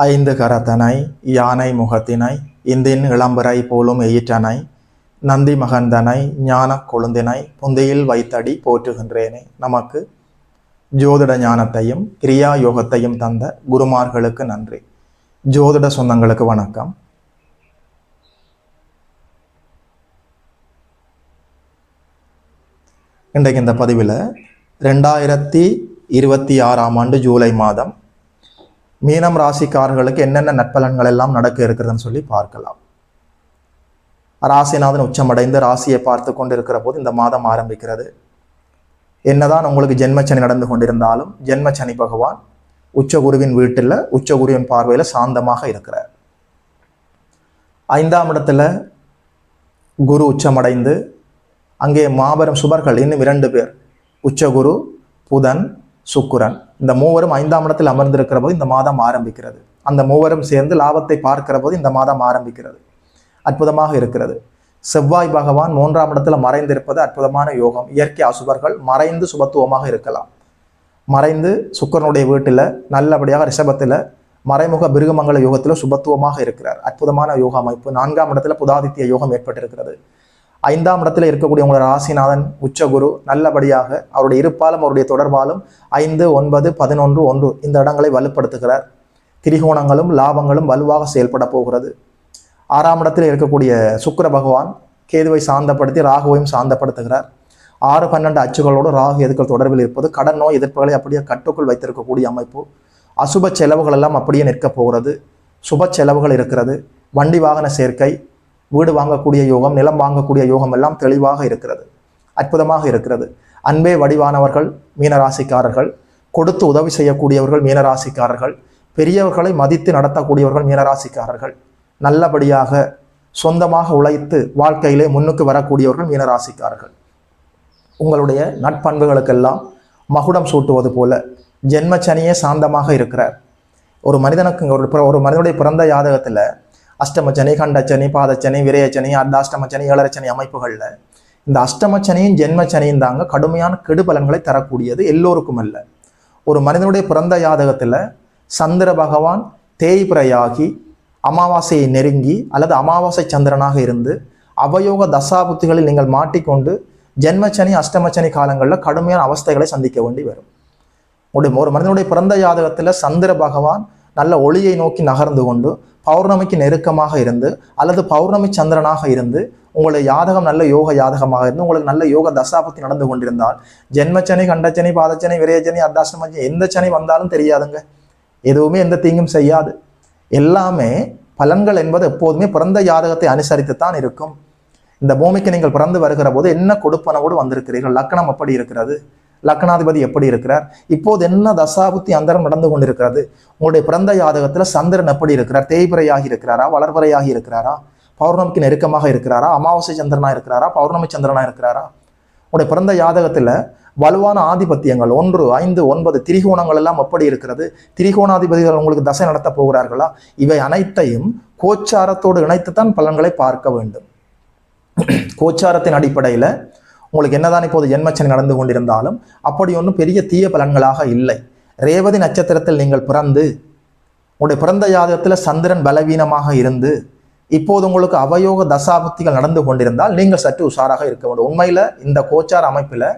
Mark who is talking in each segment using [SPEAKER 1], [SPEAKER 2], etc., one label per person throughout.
[SPEAKER 1] ஐந்து கரத்தனை யானை முகத்தினை இந்தின் இளம்பிறை போலும் எயிற்றனை நந்தி மகந்தனை ஞான கொழுந்தினை புந்தையில் வைத்தடி போற்றுகின்றேனே. நமக்கு ஜோதிட ஞானத்தையும் கிரியா யோகத்தையும் தந்த குருமார்களுக்கு நன்றி. ஜோதிட சொந்தங்களுக்கு வணக்கம். இன்றைக்கு இந்த பதிவில் 2026 ஜூலை மாதம் மீனம் ராசிக்காரர்களுக்கு என்னென்ன நற்பலன்கள் எல்லாம் நடக்க இருக்கிறதுன்னு சொல்லி பார்க்கலாம். ராசிநாதன் உச்சமடைந்து ராசியை பார்த்து கொண்டு இருக்கிற போது இந்த மாதம் ஆரம்பிக்கிறது. என்னதான் உங்களுக்கு ஜென்மச்சனி நடந்து கொண்டிருந்தாலும் ஜென்மச்சனி பகவான் உச்சகுருவின் வீட்டில் உச்சகுருவின் பார்வையில் சாந்தமாக இருக்கிறார். 5ஆம் இடத்துல குரு உச்சமடைந்து அங்கே மாபெரும் சுபர்கள் இன்னும் 2 பேர், உச்சகுரு, புதன், சுக்கிரன், இந்த மூவரும் 5ஆம் இடத்தில் அமர்ந்திருக்கிற போது இந்த மாதம் ஆரம்பிக்கிறது. அந்த மூவரும் சேர்ந்து லாபத்தை பார்க்கிற போது இந்த மாதம் ஆரம்பிக்கிறது. அற்புதமாக இருக்கிறது. செவ்வாய் பகவான் 3ஆம் இடத்துல மறைந்திருப்பது அற்புதமான யோகம். இயற்கை அசுபர்கள் மறைந்து சுபத்துவமாக இருக்கலாம். மறைந்து சுக்கிரனுடைய வீட்டில் நல்லபடியாக ரிஷபத்தில் மறைமுக பிருகமங்கல யோகத்தில் சுபத்துவமாக இருக்கிறார். அற்புதமான யோக அமைப்பு. 4ஆம் இடத்துல புதாதித்ய யோகம் ஏற்பட்டிருக்கிறது. 5ஆம் இடத்துல இருக்கக்கூடிய உங்களோட ராசிநாதன் உச்சகுரு நல்லபடியாக அவருடைய இருப்பாலும் அவருடைய தொடர்பாலும் 5, 9, 11, 1 இந்த இடங்களை வலுப்படுத்துகிறார். திரிகோணங்களும் லாபங்களும் வலுவாக செயல்பட போகிறது. 6ஆம் இடத்தில் இருக்கக்கூடிய சுக்கிர பகவான் கேதுவை சாந்தப்படுத்தி ராகுவையும் சாந்தப்படுத்துகிறார். 6, 12 அச்சுகளோடு ராகு எதிர்க்கள் தொடர்பில் இருப்பது கடன் நோய் எதிர்ப்புகளை அப்படியே கட்டுக்குள் வைத்திருக்கக்கூடிய அமைப்பு. அசுப செலவுகள் எல்லாம் அப்படியே நிற்க போகிறது. சுப செலவுகள் இருக்கிறது. வண்டி வாகன சேர்க்கை, வீடு வாங்கக்கூடிய யோகம், நிலம் வாங்கக்கூடிய யோகம் எல்லாம் தெளிவாக இருக்கிறது. அற்புதமாக இருக்கிறது. அன்பே வடிவானவர்கள் மீனராசிக்காரர்கள், கொடுத்து உதவி செய்யக்கூடியவர்கள் மீனராசிக்காரர்கள், பெரியவர்களை மதித்து நடத்தக்கூடியவர்கள் மீனராசிக்காரர்கள், நல்லபடியாக சொந்தமாக உழைத்து வாழ்க்கையிலே முன்னுக்கு வரக்கூடியவர்கள் மீனராசிக்காரர்கள். உங்களுடைய நட்பண்புகளுக்கெல்லாம் மகுடம் சூட்டுவது போல ஜென்மச்சனியே சாந்தமாக இருக்கிறார். ஒரு மனிதனுக்கு ஒரு மனிதனுடைய பிறந்த யாதகத்தில் அஷ்டமச்சனி, கண்டச்சனி, பாதச்சனி, விரயச்சனி, அர்த்தாஷ்டமச்சனி, ஏழரச்சனி அமைப்புகளில் இந்த அஷ்டமச்சனியும் ஜென்மச்சனியும் தாங்க கடுமையான கெடு பலன்களை தரக்கூடியது. எல்லோருக்கும் அல்ல. ஒரு மனிதனுடைய பிறந்த யாதகத்தில் சந்திர பகவான் தேய்பிரையாகி அமாவாசையை நெருங்கி அல்லது அமாவாசை சந்திரனாக இருந்து அவயோக தசாபுத்திகளில் நீங்கள் மாட்டிக்கொண்டு ஜென்மச்சனி அஷ்டமச்சனி காலங்களில் கடுமையான அவஸ்தைகளை சந்திக்க வேண்டி வரும். ஒரு மனிதனுடைய பிறந்த யாதகத்தில் சந்திர பகவான் நல்ல ஒளியை நோக்கி நகர்ந்து கொண்டு பௌர்ணமிக்கு நெருக்கமாக இருந்து அல்லது பௌர்ணமி சந்திரனாக இருந்து உங்களுடைய யாதகம் நல்ல யோக யாதகமாக இருந்து உங்களுக்கு நல்ல யோக தசாபத்தி நடந்து கொண்டிருந்தால் ஜென்மச்சனி, கண்டச்சனி, பாதச்சனி, விரயச்சனி, அர்த்தாஷ்டமச்சனி எந்த சனி வந்தாலும் தெரியாதுங்க. எதுவுமே எந்த தீங்கும் செய்யாது. எல்லாமே பலன்கள் என்பது எப்போதுமே பிறந்த யாதகத்தை அனுசரித்துத்தான் இருக்கும். இந்த பூமிக்கு நீங்கள் பிறந்து வருகிற போது என்ன கொடுப்பனவோடு வந்திருக்கிறீர்கள், லக்னம் எப்படி இருக்கிறது, லக்னாதிபதி எப்படி இருக்கிறார், இப்போது என்ன தசாபுத்தி அந்தரம் நடந்து கொண்டிருக்கிறது, உங்களுடைய பிறந்த யாதகத்துல சந்திரன் எப்படி இருக்கிறார், தேய்பிரையாகி இருக்கிறாரா, வளர்பிறையாகி இருக்கிறாரா, பௌர்ணமிக்கு நெருக்கமாக இருக்கிறாரா, அமாவாசை சந்திரனா இருக்கிறாரா, பௌர்ணமி சந்திரனா இருக்கிறாரா, உங்களுடைய பிறந்த யாதகத்துல வலுவான ஆதிபத்தியங்கள் 1, 5, 9 திரிகோணங்கள் எல்லாம் எப்படி இருக்கிறது, திரிகோணாதிபதிகள் உங்களுக்கு தசை நடத்த போகிறார்களா, இவை அனைத்தையும் கோச்சாரத்தோடு இணைத்துத்தான் பலன்களை பார்க்க வேண்டும். கோச்சாரத்தின் அடிப்படையில உங்களுக்கு என்னதான் இப்போது ஜென்மச்சனி நடந்து கொண்டிருந்தாலும் அப்படி ஒன்றும் பெரிய தீய பலன்களாக இல்லை. ரேவதி நட்சத்திரத்தில் நீங்கள் பிறந்து உங்களுடைய பிறந்த யாதகத்தில் சந்திரன் பலவீனமாக இருந்து இப்போது உங்களுக்கு அவயோக தசாபுத்திகள் நடந்து கொண்டிருந்தால் நீங்கள் சற்று உஷாராக இருக்க வேண்டும். உண்மையில இந்த கோச்சார அமைப்பில்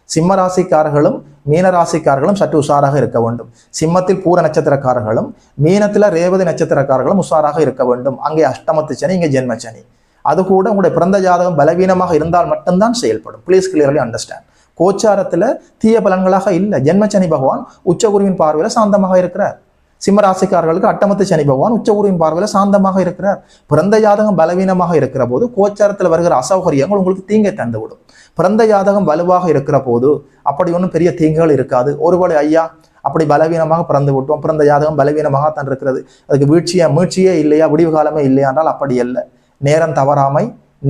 [SPEAKER 1] சிம்ம ராசிக்காரர்களும் மீன ராசிக்காரர்களும் சற்று உஷாராக இருக்க வேண்டும். சிம்மத்தில் பூர நட்சத்திரக்காரர்களும் மீனத்தில் ரேவதி நட்சத்திரக்காரர்களும் உஷாராக இருக்க வேண்டும். அங்கே அஷ்டமத்து சனி, இங்கே ஜென்மச்சனி. அது கூட உங்களுடைய பிறந்த ஜாதகம் பலவீனமாக இருந்தால் மட்டும்தான் செயல்படும். Please clearly understand. கோச்சாரத்தில் தீய பலன்களாக இல்லை. ஜென்மச்சனி பகவான் உச்சகுருவின் பார்வையில் சாந்தமாக இருக்கிறார். சிம்மராசிக்காரர்களுக்கு அட்டமத்து சனி பகவான் உச்சகுருவின் பார்வையில் சாந்தமாக இருக்கிறார். பிறந்த ஜாதகம் பலவீனமாக இருக்கிற போது கோச்சாரத்தில் வருகிற அசௌகரியங்கள் உங்களுக்கு தீங்கை தந்துவிடும். பிறந்த ஜாதகம் வலுவாக இருக்கிற போது அப்படி ஒன்றும் பெரிய தீங்குகள் இருக்காது. ஒருவேளை ஐயா அப்படி பலவீனமாக பிறந்து விட்டோம், பிறந்த ஜாதகம் பலவீனமாக தான் இருக்கிறது, அதுக்கு மீட்சியே இல்லையா, விடிவு காலமே இல்லையா என்றால் அப்படி அல்ல. நேரம் தவறாமை,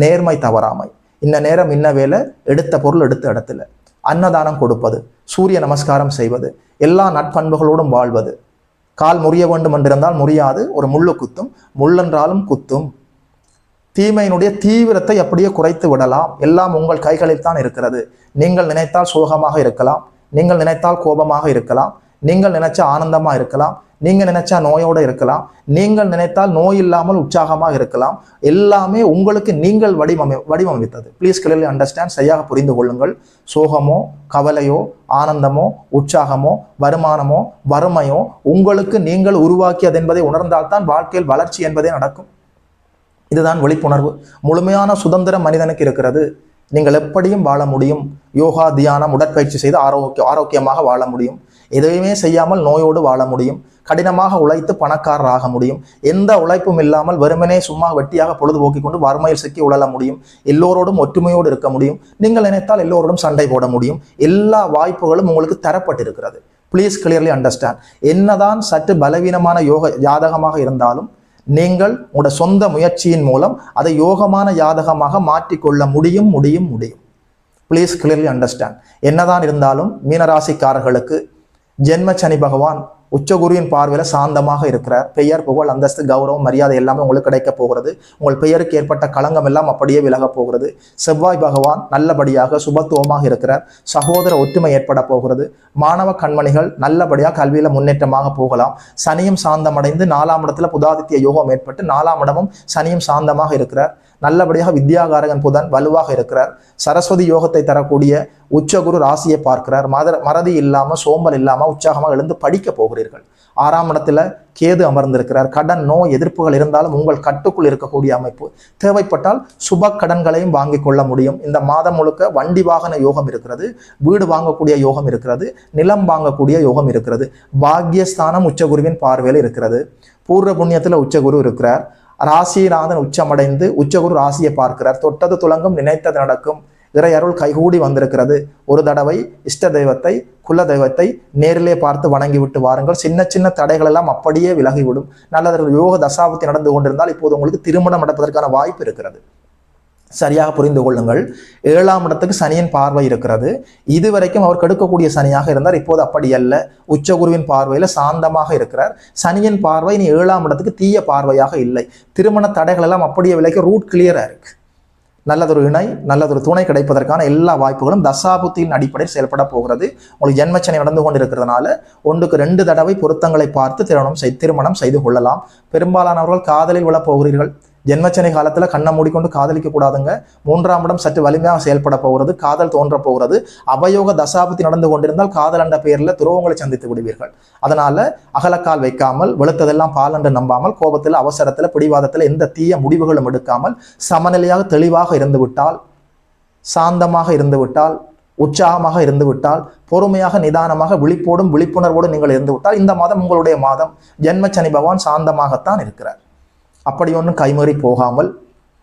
[SPEAKER 1] நேர்மை தவறாமை, இன்ன நேரம் இன்ன வேலை, எடுத்த பொருள் எடுத்த இடத்துல, அன்னதானம் கொடுப்பது, சூரிய நமஸ்காரம் செய்வது, எல்லா நட்பண்புகளோடும் வாழ்வது, கால் முறிய வேண்டும் என்றிருந்தால் முறியாது, ஒரு முள்ளு குத்தும், முள்ளென்றாலும் குத்தும். தீமையினுடைய தீவிரத்தை அப்படியே குறைத்து விடலாம். எல்லாம் உங்கள் கைகளில் தான் இருக்கிறது. நீங்கள் நினைத்தால் சோகமாக இருக்கலாம், நீங்கள் நினைத்தால் கோபமாக இருக்கலாம், நீங்கள் நினைச்சா ஆனந்தமா இருக்கலாம், நீங்க நினைச்சா நோயோட இருக்கலாம், நீங்கள் நினைத்தால் நோய் இல்லாமல் உற்சாகமாக இருக்கலாம். எல்லாமே உங்களுக்கு நீங்கள் வடிவமைத்தது. Please clearly understand. சரியாக புரிந்து கொள்ளுங்கள். சோகமோ கவலையோ ஆனந்தமோ உற்சாகமோ வருமானமோ வறுமையோ உங்களுக்கு நீங்கள் உருவாக்கியது என்பதை உணர்ந்தால்தான் வாழ்க்கையில் வளர்ச்சி என்பதே நடக்கும். இதுதான் விழிப்புணர்வு. முழுமையான சுதந்திரம் மனிதனுக்கு இருக்கிறது. நீங்கள் எப்படியும் வாழ முடியும். யோகா தியானம் உடற்பயிற்சி செய்து ஆரோக்கியமாக வாழ முடியும். எதையுமே செய்யாமல் நோயோடு வாழ முடியும். கடினமாக உழைத்து பணக்காரர் ஆக முடியும். எந்த உழைப்பும் இல்லாமல் வெறுமனே சும்மா வெட்டியாக பொழுதுபோக்கி கொண்டு வறுமையில் சிக்கி உழல முடியும். எல்லோரோடும் ஒற்றுமையோடு இருக்க முடியும். நீங்கள் நினைத்தால் எல்லோரோடும் சண்டை போட முடியும். எல்லா வாய்ப்புகளும் உங்களுக்கு தரப்பட்டிருக்கிறது. Please clearly understand. என்னதான் சற்று பலவீனமான ஜாதகமாக இருந்தாலும் நீங்கள் உங்களோட சொந்த முயற்சியின் மூலம் அதை யோகமான ஜாதகமாக மாற்றிக்கொள்ள முடியும். Please clearly understand. என்னதான் இருந்தாலும் மீனராசிக்காரர்களுக்கு ஜென்ம சனி பகவான் உச்சகுருவின் பார்வையில சாந்தமாக இருக்கிறார். பெயர் புகழ் அந்தஸ்து கௌரவம் மரியாதை எல்லாமே உங்களுக்கு கிடைக்க போகிறது. உங்கள் பெயருக்கு ஏற்பட்ட களங்கம் எல்லாம் அப்படியே விலக போகிறது. செவ்வாய் பகவான் நல்லபடியாக சுபத்துவமாக இருக்கிறார். சகோதர ஒற்றுமை ஏற்பட போகிறது. மாணவ கண்மணிகள் நல்லபடியாக கல்வியில முன்னேற்றமாக போகலாம். சனியும் சாந்தமடைந்து 4ஆம் இடத்துல புதாதித்ய யோகம் ஏற்பட்டு 4ஆம் இடமும் சனியும் சாந்தமாக இருக்கிறார். நல்லபடியாக வித்யாகாரகன் புதன் வலுவாக இருக்கிறார். சரஸ்வதி யோகத்தை தரக்கூடிய உச்சகுரு ராசியை பார்க்கிறார். மறதி இல்லாம சோம்பல் இல்லாம உற்சாகமாக எழுந்து படிக்க போகிறீர்கள். 6ஆம் இடத்துல கேது அமர்ந்திருக்கிறார். கடன் நோய் எதிர்ப்புகள் இருந்தாலும் உங்கள் கட்டுக்குள் இருக்கக்கூடிய அமைப்பு. தேவைப்பட்டால் சுப கடன்களையும் வாங்கிக் கொள்ள முடியும். இந்த மாதம் முழுக்க வண்டி வாகன யோகம் இருக்கிறது. வீடு வாங்கக்கூடிய யோகம் இருக்கிறது. நிலம் வாங்கக்கூடிய யோகம் இருக்கிறது. பாக்யஸ்தானம் உச்சகுருவின் பார்வையில் இருக்கிறது. பூர்வ புண்ணியத்துல உச்சகுரு இருக்கிறார். ராசிநாதன் உச்சமடைந்து உச்சகுரு ராசியை பார்க்கிறார். தொட்டது துலங்கும் நினைத்தது நடக்கும். இறை அருள் கைகூடி வந்திருக்கிறது. ஒரு தடவை இஷ்ட தெய்வத்தை குல தெய்வத்தை நேரிலே பார்த்து வணங்கி விட்டு வாருங்கள். சின்ன சின்ன தடைகள் எல்லாம் அப்படியே விலகிவிடும். நல்லது யோக தசாபுத்தி நடந்து கொண்டிருந்தால் இப்போது உங்களுக்கு திருமணம் நடப்பதற்கான வாய்ப்பு இருக்கிறது. சரியாக புரிந்து கொள்ளுங்கள். 7ஆம் இடத்துக்கு சனியின் பார்வை இருக்கிறது. இதுவரைக்கும் அவர் கெடுக்கக்கூடிய சனியாக இருந்தார். இப்போது அப்படி அல்ல. உச்சகுருவின் பார்வையில சாந்தமாக இருக்கிறார். சனியின் பார்வை இனி 7ஆம் இடத்துக்கு தீய பார்வையாக இல்லை. திருமண தடைகள் எல்லாம் அப்படியே விலைக்கு ரூட் கிளியரா இருக்கு. நல்லதொரு இணை நல்லதொரு துணை கிடைப்பதற்கான எல்லா வாய்ப்புகளும் தசாபுத்தியின் அடிப்படையில் செயல்பட போகிறது. உங்களுக்கு ஜென்மச்சனை நடந்து கொண்டிருக்கிறதுனால 1க்கு 2 தடவை பொருத்தங்களை பார்த்து திருமணம் செய்து கொள்ளலாம். பெரும்பாலானவர்கள் காதலில் விழ போகிறீர்கள். ஜென்மச்சனை காலத்துல கண்ணை மூடிக்கொண்டு காதலிக்க கூடாதுங்க. 3ஆம் இடம் சற்று வலிமையாக செயல்பட போகிறது. காதல் தோன்ற போகிறது. அபயோக தசாபுத்தி நடந்து கொண்டிருந்தால் காதல் என்ற பெயர்ல துரோகங்களை சந்தித்து விடுவீர்கள். அதனால அகலக்கால் வைக்காமல் வெளுத்ததெல்லாம் பால் என்று நம்பாமல் கோபத்தில் அவசரத்துல பிடிவாதத்துல எந்த தீய முடிவுகளும் எடுக்காமல் சமநிலையாக தெளிவாக இருந்து விட்டால், சாந்தமாக இருந்து விட்டால், உற்சாகமாக இருந்து விட்டால், பொறுமையாக நிதானமாக விழிப்போடும் விழிப்புணர்வோடு நீங்கள் இருந்து விட்டால் இந்த மாதம் உங்களுடைய மாதம். ஜென்மச்சனி பகவான் சாந்தமாகத்தான் இருக்கிறார். அப்படி ஒன்றும் கைமறி போகாமல்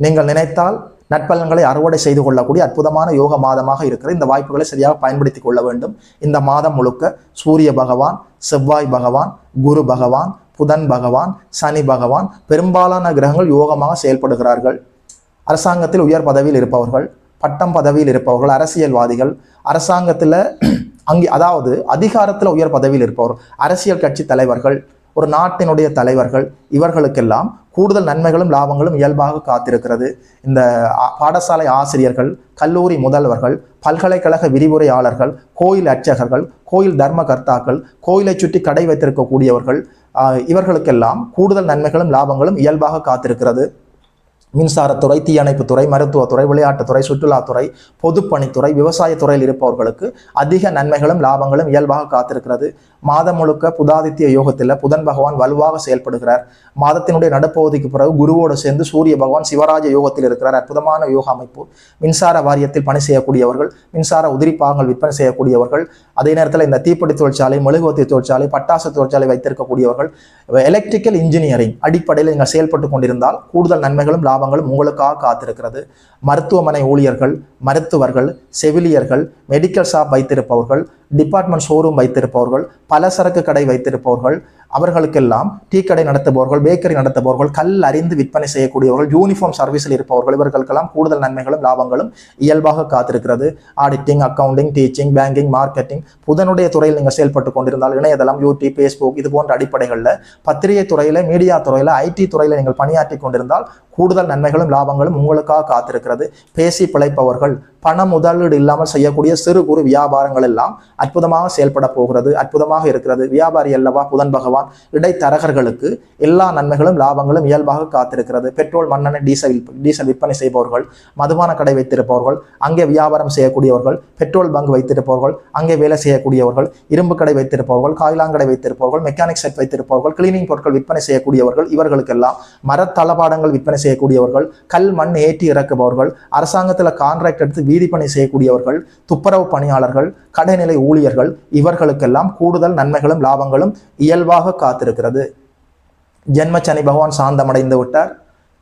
[SPEAKER 1] நீங்கள் நினைத்தால் நற்பலன்களை அறுவடை செய்து கொள்ளக்கூடிய அற்புதமான யோக மாதமாக இருக்கிற இந்த வாய்ப்புகளை சரியாக பயன்படுத்தி கொள்ள வேண்டும். இந்த மாதம் முழுக்க சூரிய பகவான், செவ்வாய் பகவான், குரு பகவான், புதன் பகவான், சனி பகவான் பெரும்பாலான கிரகங்கள் யோகமாக செயல்படுகிறார்கள். அரசாங்கத்தில் உயர் பதவியில் இருப்பவர்கள், பட்டம் பதவியில் இருப்பவர்கள், அரசியல்வாதிகள், அரசாங்கத்தில் அதாவது அதிகாரத்தில் உயர் பதவியில் இருப்பவர்கள், அரசியல் கட்சி தலைவர்கள், ஒரு நாட்டினுடைய தலைவர்கள், இவர்களுக்கெல்லாம் கூடுதல் நன்மைகளும் லாபங்களும் இயல்பாக காத்திருக்கிறது. இந்த பாடசாலை ஆசிரியர்கள், கல்லூரி முதல்வர்கள், பல்கலைக்கழக விரிவுரையாளர்கள், கோயில் அர்ச்சகர்கள், கோயில் தர்மகர்த்தாக்கள், கோயிலை சுற்றி கடை வைத்திருக்கக்கூடியவர்கள், இவர்களுக்கெல்லாம் கூடுதல் நன்மைகளும் லாபங்களும் இயல்பாக காத்திருக்கிறது. மின்சாரத்துறை, தீயணைப்புத்துறை, மருத்துவத்துறை, விளையாட்டுத்துறை, சுற்றுலாத்துறை, பொதுப்பணித்துறை, விவசாயத்துறையில் இருப்பவர்களுக்கு அதிக நன்மைகளும் லாபங்களும் இயல்பாக காத்திருக்கிறது. மாதம் முழுக்க புதாதித்ய யோகத்தில் புதன் பகவான் வலுவாக செயல்படுகிறார். மாதத்தினுடைய நடுப்பகுதிக்கு பிறகு குருவோடு சேர்ந்து சூரிய பகவான் சிவராஜ யோகத்தில் இருக்கிறார். அற்புதமான யோக அமைப்பு. மின்சார வாரியத்தில் பணி செய்யக்கூடியவர்கள், மின்சார உதிரி பாகங்கள் விற்பனை செய்யக்கூடியவர்கள், அதே நேரத்தில் இந்த தீப்பெட்டி தொழிற்சாலை, மெழுகுவர்த்தி தொழிற்சாலை, பட்டாசு தொழிற்சாலை வைத்திருக்கக்கூடியவர்கள், எலக்ட்ரிக்கல் இன்ஜினியரிங் அடிப்படையில் நீங்கள் செயல்பட்டு கொண்டிருந்தால் கூடுதல் நன்மைகளும் லாபங்களும் உங்களுக்காக காத்திருக்கிறது. மருத்துவமனை ஊழியர்கள், மருத்துவர்கள், செவிலியர்கள், மெடிக்கல் ஷாப் வைத்திருப்பவர்கள், டிபார்ட்மெண்ட் ஷோரூம் வைத்திருப்பவர்கள், பலசரக்கு கடை வைத்திருப்பவர்கள், அவர்களுக்கெல்லாம் டீ கடை நடத்துபவர்கள், பேக்கரி நடத்துபவர்கள், கல் அறிந்து விற்பனை செய்யக்கூடியவர்கள், யூனிஃபார்ம் சர்வீஸில் இருப்பவர்கள், இவர்களுக்கெல்லாம் கூடுதல் நன்மைகளும் லாபங்களும் இயல்பாக காத்திருக்கிறது. Auditing, accounting, teaching, banking, marketing, புதனுடைய துறையில் நீங்கள் செயல்பட்டு கொண்டிருந்தால் இணையதளம், யூடியூப், ஃபேஸ்புக் இது போன்ற அடிப்படைகளில், பத்திரிகை துறையில், மீடியா துறையில், ஐடி துறையில் நீங்கள் பணியாற்றி கொண்டிருந்தால் கூடுதல் நன்மைகளும் லாபங்களும் உங்களுக்காக காத்திருக்கிறது. பேசி பிழைப்பவர்கள், பண முதலீடு இல்லாமல் செய்யக்கூடிய சிறு குறு வியாபாரங்கள் எல்லாம் அற்புதமாக செயல்பட போகிறது, அற்புதமாக இருக்கிறது. வியாபாரி அல்லவா புதன் பகவான், இடைத்தரகர்களுக்கு எல்லா நன்மைகளும் லாபங்களும் இயல்பாக காத்திருக்கிறது. பெட்ரோல் மண்ணெண்ணெய் டீசல் விற்பனை செய்பவர்கள், மதுபான கடை வைத்திருப்பவர்கள், அங்கே வியாபாரம் செய்யக்கூடியவர்கள், பெட்ரோல் பங்க் வைத்திருப்பவர்கள், அங்கே வேலை செய்யக்கூடியவர்கள், இரும்பு கடை வைத்திருப்பவர்கள், காய்லாங்கடை வைத்திருப்பவர்கள், மெக்கானிக் செட் வைத்திருப்பவர்கள், கிளீனிங் பொருட்கள் விற்பனை செய்யக்கூடியவர்கள், இவர்களுக்கெல்லாம் மரத்தளபாடங்கள் விற்பனை செய்யக்கூடியவர்கள், கல் மண் ஏற்றி இறக்குபவர்கள், அரசாங்கத்தில் கான்ட்ராக்ட் எடுத்து வீதி பணி செய்யக்கூடியவர்கள், துப்புரவு பணியாளர்கள், கடைநிலை ஊழியர்கள், இவர்களுக்கெல்லாம் கூடுதல் நன்மைகளும் லாபங்களும் இயல்பாக காத்திருக்கிறது. ஜென்மச்சனி பகவான் சாந்தமடைந்து விட்டார்.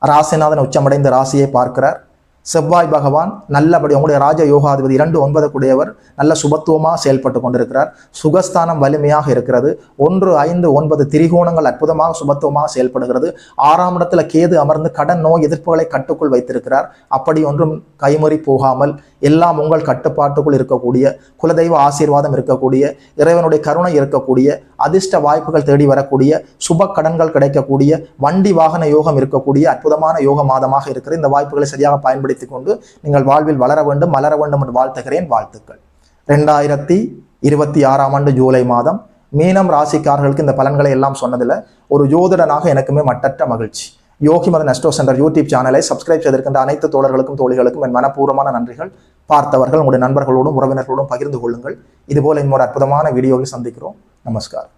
[SPEAKER 1] ராசிநாதன் உச்சமடைந்த ராசியை பார்க்கிறார். செவ்வாய் பகவான் நல்லபடி உங்களுடைய ராஜ யோகாதிபதி 2 9 நல்ல சுபத்துவமாக செயல்பட்டு கொண்டிருக்கிறார். சுகஸ்தானம் வலிமையாக இருக்கிறது. 1 5 9 திரிகோணங்கள் அற்புதமாக சுபத்துவமாக செயல்படுகிறது. 6ஆம் இடத்துல கேது அமர்ந்து கடன் நோய் எதிர்ப்புகளை கட்டுக்குள் வைத்திருக்கிறார். அப்படி ஒன்றும் கைமறி போகாமல் எல்லாம் உங்கள் கட்டுப்பாட்டுக்குள் இருக்கக்கூடிய, குலதெய்வ ஆசீர்வாதம் இருக்கக்கூடிய, இறைவனுடைய கருணை இருக்கக்கூடிய, அதிர்ஷ்ட வாய்ப்புகள் தேடி வரக்கூடிய, சுப கடன்கள் கிடைக்கக்கூடிய, வண்டி வாகன யோகம் இருக்கக்கூடிய அற்புதமான யோக மாதமாக இருக்கிற இந்த வாய்ப்புகளை சரியாக பயன்படுத்திக் கொண்டு நீங்கள் வாழ்வில் வளர வேண்டும், மலர வேண்டும் என்று வாழ்த்துகிறேன். வாழ்த்துக்கள். 2026ஆம் ஆண்டு ஜூலை மாதம் மீனம் ராசிக்காரர்களுக்கு இந்த பலன்களை எல்லாம் சொன்னதில் ஒரு ஜோதிடனாக எனக்குமே மட்டற்ற மகிழ்ச்சி. யோகிமதன் அஸ்ட்ரோ சென்டர் யூடியூப் சேனலை சப்ஸ்கிரைப் செய்திருக்கின்ற அனைத்து தோழர்களுக்கும் தோழிகளுக்கும் என் மனப்பூர்வமான நன்றிகள். பார்த்தவர்கள் உங்களுடைய நண்பர்களோடும் உறவினர்களோடும் பகிர்ந்து கொள்ளுங்கள். இதுபோல இன்னொரு அற்புதமான வீடியோவில் சந்திக்கிறோம். நமஸ்காரம்.